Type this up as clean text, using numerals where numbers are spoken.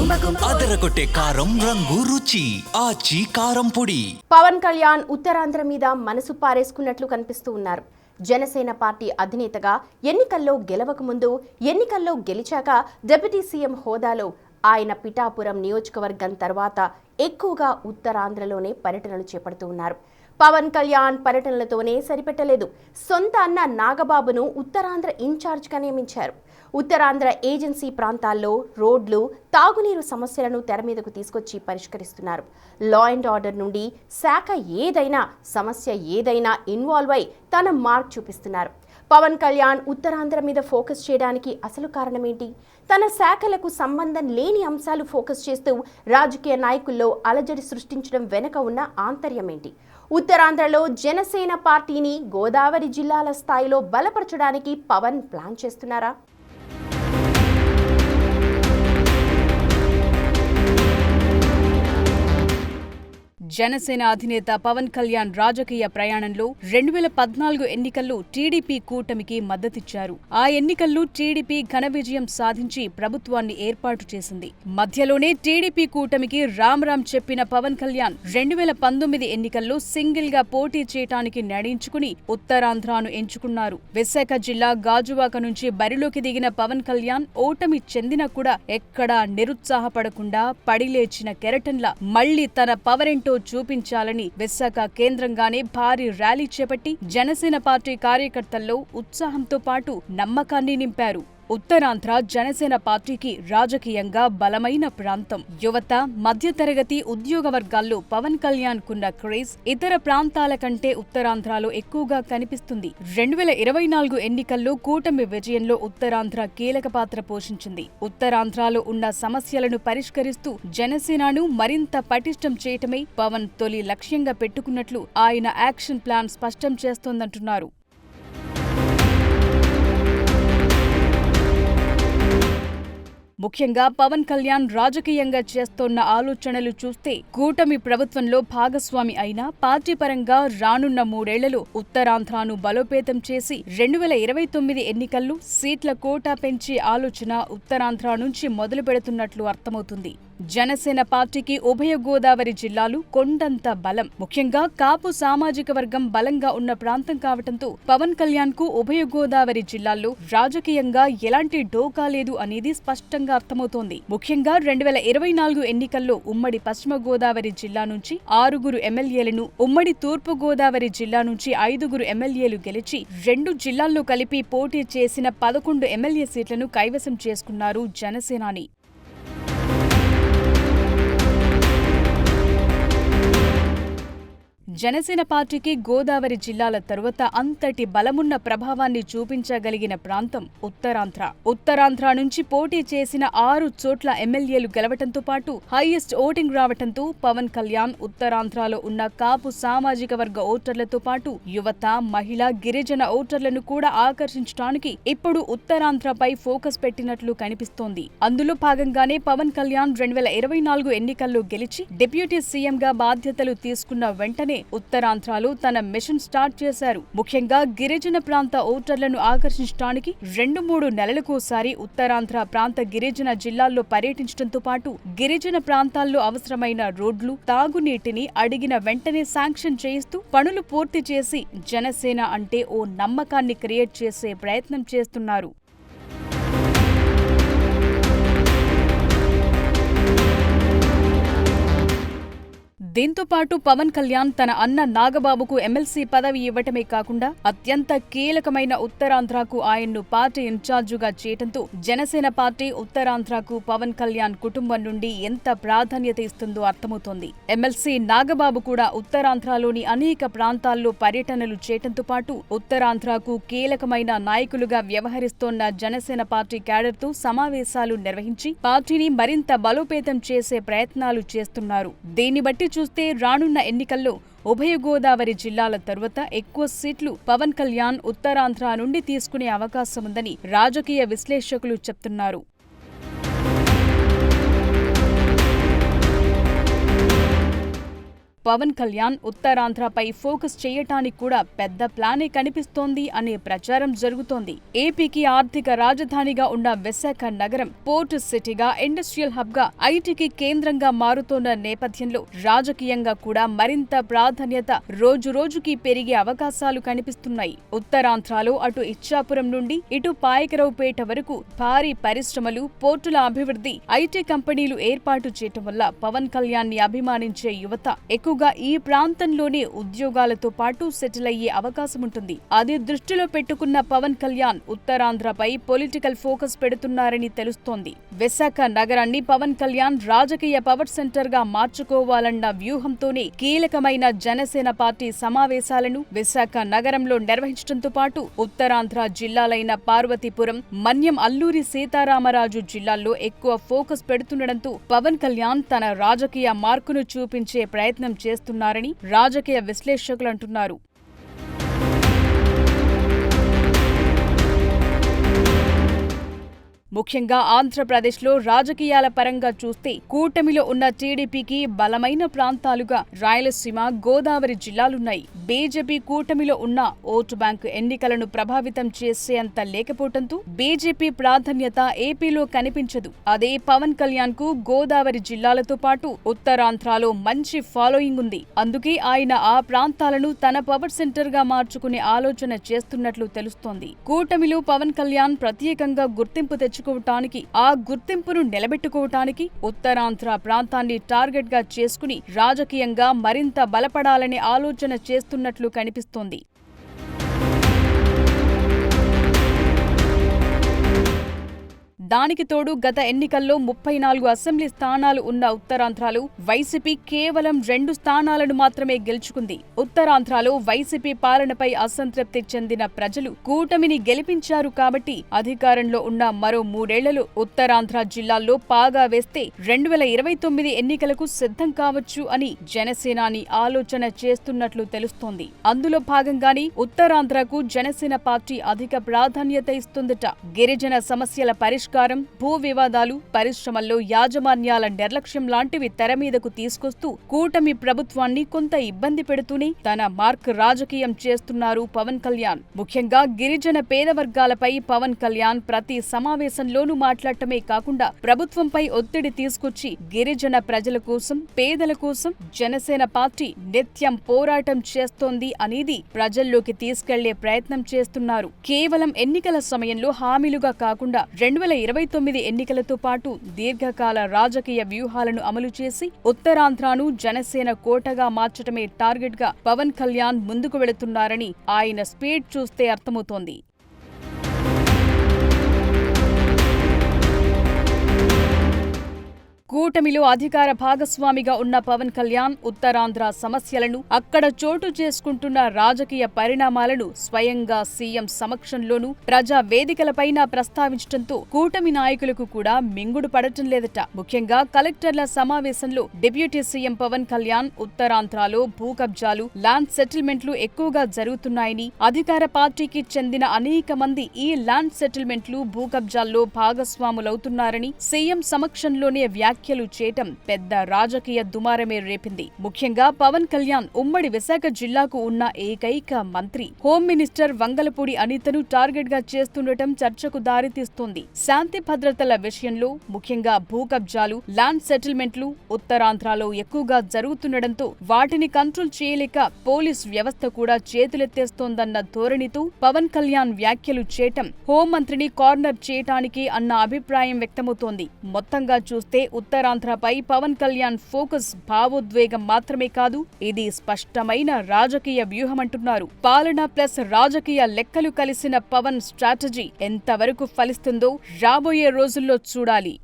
అదరగొట్టే కారం రంగు రుచి ఆచి కారం పొడి. పవన్ కళ్యాణ్ ఉత్తరాంధ్ర మీద మనసు పారేసుకున్నట్లు కనిపిస్తూ ఉన్నారు. జనసేన పార్టీ అధినేతగా ఎన్నికల్లో గెలవక ముందు, ఎన్నికల్లో గెలిచాక డిప్యూటీ సీఎం హోదాలో ఆయన పిఠాపురం నియోజకవర్గం తర్వాత ఎక్కువగా ఉత్తరాంధ్రలోనే పర్యటనలు చేపడుతూ ఉన్నారు. పవన్ కళ్యాణ్ పర్యటనలతోనే సరిపెట్టలేదు. సొంత అన్న నాగబాబును ఉత్తరాంధ్ర ఇన్ఛార్జ్గా నియమించారు. ఉత్తరాంధ్ర ఏజెన్సీ ప్రాంతాల్లో రోడ్లు, తాగునీరు సమస్యలను తెర మీదకు తీసుకొచ్చి పరిష్కరిస్తున్నారు. లా అండ్ ఆర్డర్ నుండి శాఖ ఏదైనా, సమస్య ఏదైనా ఇన్వాల్వ్ అయి తన మార్క్ చూపిస్తున్నారు. పవన్ కళ్యాణ్ ఉత్తరాంధ్ర మీద ఫోకస్ చేయడానికి అసలు కారణమేంటి? తన శాఖలకు సంబంధం లేని అంశాలు ఫోకస్ చేస్తూ రాజకీయ నాయకుల్లో అలజడి సృష్టించడం వెనుక ఉన్న ఆంతర్యం ఏంటి? ఉత్తరాంధ్రలో జనసేన పార్టీని గోదావరి జిల్లాల స్థాయిలో బలపరచడానికి పవన్ ప్లాన్ చేస్తున్నారా? జనసేన అధినేత పవన్ కళ్యాణ్ రాజకీయ ప్రయాణంలో 2014 ఎన్నికల్లో టీడీపీ కూటమికి మద్దతిచ్చారు. ఆ ఎన్నికల్లో టీడీపీ ఘన విజయం సాధించి ప్రభుత్వాన్ని ఏర్పాటు చేసింది. మధ్యలోనే టీడీపీ కూటమికి రామ్ చెప్పిన పవన్ కళ్యాణ్ 2019 ఎన్నికల్లో సింగిల్ గా పోటీ చేయడానికి నిర్ణయించుకుని ఉత్తరాంధ్రను ఎంచుకున్నారు. విశాఖ జిల్లా గాజువాక నుంచి బరిలోకి దిగిన పవన్ కళ్యాణ్ ఓటమి చెందినా కూడా ఎక్కడా నిరుత్సాహపడకుండా పడిలేచిన కెరటన్లా మళ్లీ తన పవరేంటో చూపించాలని విశాఖ కేంద్రంగానే భారీ ర్యాలీ చేపట్టి జనసేన పార్టీ కార్యకర్తల్లో ఉత్సాహంతో పాటు నమ్మకాన్ని నింపారు. ఉత్తరాంధ్ర జనసేన పార్టీకి రాజకీయంగా బలమైన ప్రాంతం. యువత, మధ్యతరగతి, ఉద్యోగ వర్గాల్లో పవన్ కళ్యాణ్ కున్న క్రేజ్ ఇతర ప్రాంతాల కంటే ఉత్తరాంధ్రలో ఎక్కువగా కనిపిస్తుంది. 2024 ఎన్నికల్లో కూటమి విజయంలో ఉత్తరాంధ్ర కీలక పాత్ర పోషించింది. ఉత్తరాంధ్రలో ఉన్న సమస్యలను పరిష్కరిస్తూ జనసేనను మరింత పటిష్టం చేయటమే పవన్ తొలి లక్ష్యంగా పెట్టుకున్నట్లు ఆయన యాక్షన్ ప్లాన్ స్పష్టం చేస్తోందంటున్నారు. ముఖ్యంగా పవన్ కళ్యాణ్ రాజకీయంగా చేస్తోన్న ఆలోచనలు చూస్తే కూటమి ప్రభుత్వంలో భాగస్వామి అయినా పార్టీ పరంగా రానున్న 3 ఏళ్లలో ఉత్తరాంధ్రను బలోపేతం చేసి 2029 ఎన్నికల్లో సీట్ల కోటా పెంచే ఆలోచన ఉత్తరాంధ్ర నుంచి మొదలు పెడుతున్నట్లు అర్థమవుతుంది. జనసేన పార్టీకి ఉభయ గోదావరి జిల్లాలు కొండంత బలం. ముఖ్యంగా కాపు సామాజిక వర్గం బలంగా ఉన్న ప్రాంతం కావటంతో పవన్ కళ్యాణ్ కు ఉభయ గోదావరి జిల్లాల్లో రాజకీయంగా ఎలాంటి డోకా లేదు అనేది స్పష్టంగా అర్థమవుతోంది. ముఖ్యంగా 2024 ఎన్నికల్లో ఉమ్మడి పశ్చిమ గోదావరి జిల్లా నుంచి 6 ఎమ్మెల్యేలను, ఉమ్మడి తూర్పు గోదావరి జిల్లా నుంచి 5 ఎమ్మెల్యేలు గెలిచి 2 జిల్లాల్లో కలిపి పోటీ చేసిన 11 ఎమ్మెల్యే సీట్లను కైవసం చేసుకున్నారు జనసేనాని. జనసేన పార్టీకి గోదావరి జిల్లాల తరువాత అంతటి బలమున్న ప్రభావాన్ని చూపించగలిగిన ప్రాంతం ఉత్తరాంధ్ర. ఉత్తరాంధ్ర నుంచి పోటీ చేసిన 6 చోట్ల ఎమ్మెల్యేలు గెలవటంతో పాటు హైయెస్ట్ ఓటింగ్ రావటంతో పవన్ కళ్యాణ్ ఉత్తరాంధ్రలో ఉన్న కాపు సామాజిక వర్గ ఓటర్లతో పాటు యువత, మహిళ, గిరిజన ఓటర్లను కూడా ఆకర్షించడానికి ఇప్పుడు ఉత్తరాంధ్రపై ఫోకస్ పెట్టినట్లు కనిపిస్తోంది. అందులో భాగంగానే పవన్ కళ్యాణ్ 2024 ఎన్నికల్లో గెలిచి డిప్యూటీ సీఎంగా బాధ్యతలు తీసుకున్న వెంటనే ఉత్తరాంధ్రలో తన మిషన్ స్టార్ట్ చేశారు. ముఖ్యంగా గిరిజన ప్రాంత ఓటర్లను ఆకర్షించడానికి 2-3 నెలలకోసారి ఉత్తరాంధ్ర ప్రాంత గిరిజన జిల్లాల్లో పర్యటించడంతో పాటు గిరిజన ప్రాంతాల్లో అవసరమైన రోడ్లు, తాగునీటిని అడిగిన వెంటనే శాంక్షన్ చేయిస్తూ పనులు పూర్తి చేసి జనసేన అంటే ఓ నమ్మకాన్ని క్రియేట్ చేసే ప్రయత్నం చేస్తున్నారు. దీంతో పాటు పవన్ కళ్యాణ్ తన అన్న నాగబాబుకు ఎమ్మెల్సీ పదవి ఇవ్వటమే కాకుండా అత్యంత కీలకమైన ఉత్తరాంధ్రకు ఆయన్ను పార్టీ ఇన్ఛార్జుగా చేయటంతో జనసేన పార్టీ ఉత్తరాంధ్రకు పవన్ కళ్యాణ్ కుటుంబం నుండి ఎంత ప్రాధాన్యత ఇస్తుందో అర్థమవుతోంది. ఎమ్మెల్సీ నాగబాబు కూడా ఉత్తరాంధ్రలోని అనేక ప్రాంతాల్లో పర్యటనలు చేయటంతో పాటు ఉత్తరాంధ్రకు కీలకమైన నాయకులుగా వ్యవహరిస్తోన్న జనసేన పార్టీ క్యాడర్తో సమావేశాలు నిర్వహించి పార్టీని మరింత బలోపేతం చేసే ప్రయత్నాలు చేస్తున్నారు. దీన్ని బట్టి చూస్తే రానున్న ఎన్నికల్లో ఉభయ గోదావరి జిల్లాల తరువాత ఎక్కువ సీట్లు పవన్ కళ్యాణ్ ఉత్తరాంధ్ర నుండి తీసుకునే అవకాశముందని రాజకీయ విశ్లేషకులు చెప్తున్నారు. పవన్ కళ్యాణ్ ఉత్తరాంధ్రపై ఫోకస్ చేయటానికి కూడా పెద్ద ప్లానే కనిపిస్తోంది అనే ప్రచారం జరుగుతోంది. ఏపీకి ఆర్థిక రాజధానిగా ఉన్న విశాఖ నగరం పోర్ట్ సిటీగా, ఇండస్ట్రియల్ హబ్ గా, ఐటీకి కేంద్రంగా మారుతోన్న నేపథ్యంలో రాజకీయంగా కూడా మరింత ప్రాధాన్యత రోజురోజుకి పెరిగే అవకాశాలు కనిపిస్తున్నాయి. ఉత్తరాంధ్రలో అటు ఇచ్చాపురం నుండి ఇటు పాయకరావుపేట వరకు భారీ పరిశ్రమలు, పోర్టుల అభివృద్ధి, ఐటీ కంపెనీలు ఏర్పాటు చేయటం వల్ల పవన్ కళ్యాణ్ ని అభిమానించే యువత ఎక్కువగా ఈ ప్రాంతంలోనే ఉద్యోగాలతో పాటు సెటిల్ అయ్యే అవకాశం ఉంటుంది. అది దృష్టిలో పెట్టుకున్న పవన్ కళ్యాణ్ ఉత్తరాంధ్రపై పొలిటికల్ ఫోకస్ పెడుతున్నారని తెలుస్తోంది. విశాఖ నగరాన్ని పవన్ కళ్యాణ్ రాజకీయ పవర్ సెంటర్ గా మార్చుకోవాలన్న వ్యూహంతోనే కీలకమైన జనసేన పార్టీ సమావేశాలను విశాఖ నగరంలో నిర్వహించడంతో పాటు ఉత్తరాంధ్ర జిల్లాలైన పార్వతీపురం, మన్యం, అల్లూరి సీతారామరాజు జిల్లాల్లో ఎక్కువ ఫోకస్ పెడుతుండటంతో పవన్ కళ్యాణ్ తన రాజకీయ మార్కును చూపించే ప్రయత్నం చేస్తున్నారని రాజకీయ విశ్లేషకులు అంటున్నారు. ముఖ్యంగా ఆంధ్రప్రదేశ్లో రాజకీయాల పరంగా చూస్తే కూటమిలో ఉన్న టీడీపీకి బలమైన ప్రాంతాలుగా రాయలసీమ, గోదావరి జిల్లాలున్నాయి. బీజేపీ కూటమిలో ఉన్న ఓటు బ్యాంకు ఎన్నికలను ప్రభావితం చేసేంత లేకపోవడంతో బీజేపీ ప్రాధాన్యత ఏపీలో కనిపించదు. అదే పవన్ కళ్యాణ్ కు గోదావరి జిల్లాలతో పాటు ఉత్తరాంధ్రలో మంచి ఫాలోయింగ్ ఉంది. అందుకే ఆయన ఆ ప్రాంతాలను తన పవర్ సెంటర్ గా మార్చుకునే ఆలోచన చేస్తున్నట్లు తెలుస్తోంది. కూటమిలో పవన్ కళ్యాణ్ ప్రత్యేకంగా గుర్తింపు తెచ్చుకోవటానికి, ఆ గుర్తింపును నిలబెట్టుకోవటానికి ఉత్తరాంధ్ర ప్రాంతాన్ని టార్గెట్ గా చేసుకుని రాజకీయంగా మరింత బలపడాలనే ఆలోచన చేస్తున్నట్లు కనిపిస్తోంది. దానికి తోడు గత ఎన్నికల్లో 34 అసెంబ్లీ స్థానాలు ఉన్న ఉత్తరాంధ్రలో వైసీపీ కేవలం 2 స్థానాలను మాత్రమే గెలుచుకుంది. ఉత్తరాంధ్రలో వైసీపీ పాలనపై అసంతృప్తి చెందిన ప్రజలు కూటమిని గెలిపించారు కాబట్టి అధికారంలో ఉన్న మరో 3 ఏళ్లలో ఉత్తరాంధ్ర జిల్లాల్లో పాగా వేస్తే 2029 ఎన్నికలకు సిద్ధం కావచ్చు అని జనసేనాని ఆలోచన చేస్తున్నట్లు తెలుస్తోంది. అందులో భాగంగానే ఉత్తరాంధ్రకు జనసేన పార్టీ అధిక ప్రాధాన్యత ఇస్తుందట. గిరిజన సమస్యల పరిష్కారం, భూ వివాదాలు, పరిశ్రమల్లో యాజమాన్యాల నిర్లక్ష్యం లాంటివి తెరమీదకు తీసుకొస్తూ కూటమి ప్రభుత్వాన్ని కొంత ఇబ్బంది పెడుతూనే తన మార్క్ రాజకీయం చేస్తున్నారు పవన్ కళ్యాణ్. ముఖ్యంగా గిరిజన పేద వర్గాలపై పవన్ కళ్యాణ్ ప్రతి సమావేశంలోనూ మాట్లాడటమే కాకుండా ప్రభుత్వంపై ఒత్తిడి తీసుకొచ్చి గిరిజన ప్రజల కోసం, పేదల కోసం జనసేన పార్టీ నిత్యం పోరాటం చేస్తోంది అనేది ప్రజల్లోకి తీసుకెళ్లే ప్రయత్నం చేస్తున్నారు. కేవలం ఎన్నికల సమయంలో హామీలుగా కాకుండా 2029 ఎన్నికలతో పాటు దీర్ఘకాల రాజకీయ వ్యూహాలను అమలు చేసి ఉత్తరాంధ్రను జనసేన కోటగా మార్చడమే టార్గెట్ గా పవన్ కళ్యాణ్ ముందుకు వెళుతున్నారని ఆయన స్పీడ్ చూస్తే అర్థమవుతోంది. కూటమిలో అధికార భాగస్వామిగా ఉన్న పవన్ కళ్యాణ్ ఉత్తరాంధ్ర సమస్యలను, అక్కడ చోటు చేసుకుంటున్న రాజకీయ పరిణామాలను స్వయంగా సీఎం సమక్షంలోనూ ప్రజా వేదికలపైన ప్రస్తావించడంతో కూటమి నాయకులకు కూడా మింగుడు పడటం లేదట. ముఖ్యంగా కలెక్టర్ల సమావేశంలో డిప్యూటీ సీఎం పవన్ కళ్యాణ్ ఉత్తరాంధ్రలో భూ కబ్జాలు, ల్యాండ్ సెటిల్మెంట్లు ఎక్కువగా జరుగుతున్నాయని, అధికార పార్టీకి చెందిన అనేక మంది ఈ ల్యాండ్ సెటిల్మెంట్లు, భూ కబ్జాల్లో భాగస్వాములవుతున్నారని సీఎం సమక్షంలోనే వ్యాఖ్యలు చేయటం పెద్ద రాజకీయ దుమారమే రేపింది. ముఖ్యంగా పవన్ కళ్యాణ్ ఉమ్మడి విశాఖ జిల్లాకు ఉన్న ఏకైక మంత్రి, హోం మినిస్టర్ వంగలపూడి అనితను టార్గెట్ గా చేస్తుండటం చర్చకు దారితీస్తోంది. శాంతి భద్రతల విషయంలో ముఖ్యంగా భూ కబ్జాలు, ల్యాండ్ సెటిల్మెంట్లు ఉత్తరాంధ్రలో ఎక్కువగా జరుగుతుండటంతో వాటిని కంట్రోల్ చేయలేక పోలీస్ వ్యవస్థ కూడా చేతులెత్తేస్తోందన్న ధోరణితో పవన్ కళ్యాణ్ వ్యాఖ్యలు చేయటం హోంమంత్రిని కార్నర్ చేయటానికి అన్న అభిప్రాయం వ్యక్తమవుతోంది. మొత్తంగా చూస్తే ఉత్తరాంధ్రపై పవన్ కళ్యాణ్ ఫోకస్ భావోద్వేగం మాత్రమే కాదు, ఇది స్పష్టమైన రాజకీయ వ్యూహమంటున్నారు. పాలన ప్లస్ రాజకీయ లెక్కలు కలిసిన పవన్ స్ట్రాటజీ ఎంతవరకు ఫలిస్తుందో రాబోయే రోజుల్లో చూడాలి.